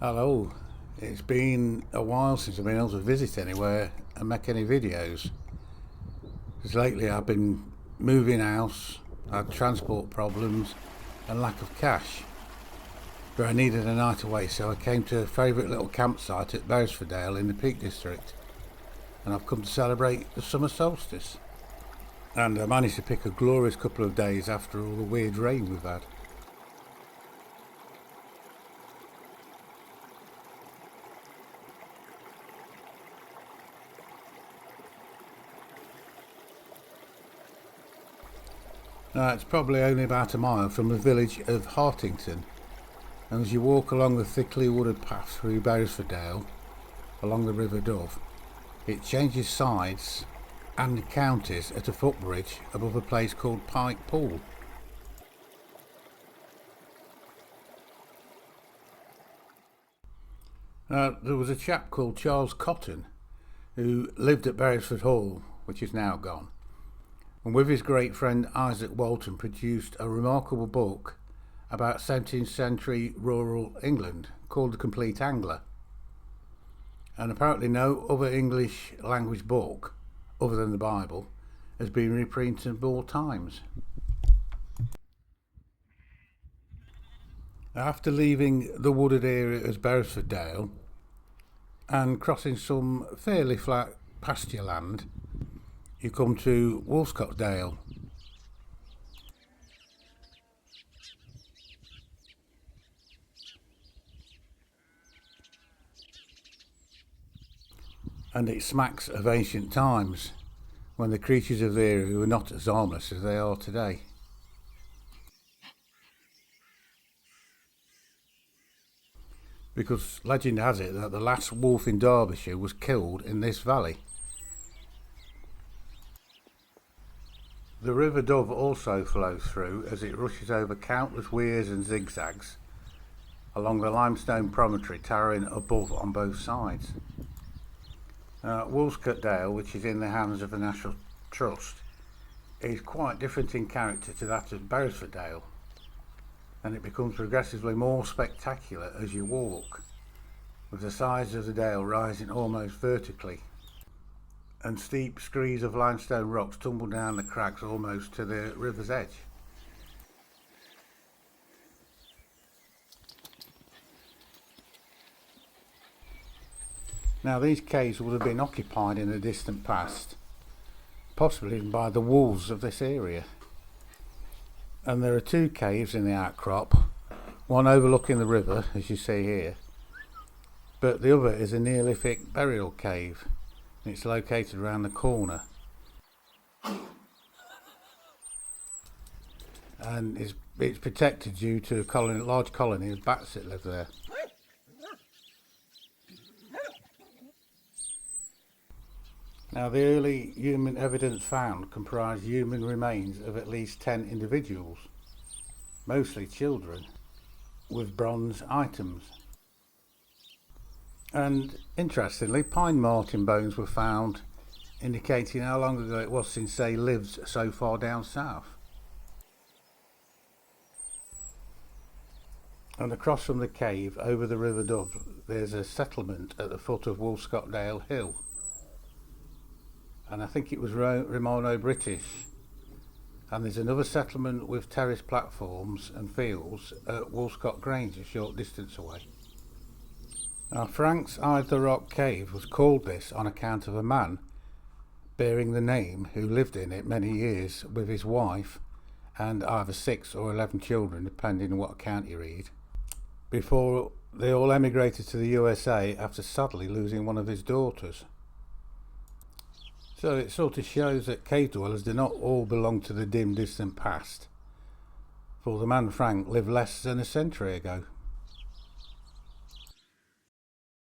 Hello, it's been a while since I've been able to visit anywhere and make any videos. Because lately I've been moving house, had transport problems and lack of cash. But I needed a night away, so I came to a favourite little campsite at Beresford Dale in the Peak District. And I've come to celebrate the summer solstice. And I managed to pick a glorious couple of days after all the weird rain we've had. Now, it's probably only about a mile from the village of Hartington, and as you walk along the thickly wooded path through Beresford Dale, along the River Dove, it changes sides and counties at a footbridge above a place called Pike Pool. Now, there was a chap called Charles Cotton who lived at Beresford Hall, which is now gone, and with his great friend Isaac Walton produced a remarkable book about 17th century rural England called The Complete Angler. And apparently no other English language book, other than the Bible, has been reprinted more times. After leaving the wooded area as Beresford Dale and crossing some fairly flat pasture land, you come to Wolfscote Dale. And it smacks of ancient times, when the creatures of the area were not as harmless as they are today. Because legend has it that the last wolf in Derbyshire was killed in this valley. The River Dove also flows through as it rushes over countless weirs and zigzags along the limestone promontory towering above on both sides. Wolfscote Dale, which is in the hands of the National Trust, is quite different in character to that of Beresford Dale, and it becomes progressively more spectacular as you walk, with the sides of the dale rising almost vertically, and steep screes of limestone rocks tumble down the crags almost to the river's edge. Now, these caves would have been occupied in the distant past, possibly even by the wolves of this area. And there are two caves in the outcrop, one overlooking the river, as you see here, but the other is a Neolithic burial cave. It's located around the corner, and it's protected due to a large colony of bats that live there. Now, the early human evidence found comprised human remains of at least 10 individuals, mostly children, with bronze items. And interestingly, pine marten bones were found, indicating how long ago it was since they lived so far down south. And across from the cave, over the River Dove, there's a settlement at the foot of Wolfscote Dale Hill. And I think it was Romano-British. And there's another settlement with terrace platforms and fields at Wolfscote Grange, a short distance away. Now, Frank's Either Rock Cave was called this on account of a man bearing the name who lived in it many years with his wife and either 6 or 11 children, depending on what account you read, before they all emigrated to the USA after sadly losing one of his daughters. So it sort of shows that cave dwellers do not all belong to the dim, distant past, for the man Frank lived less than a century ago.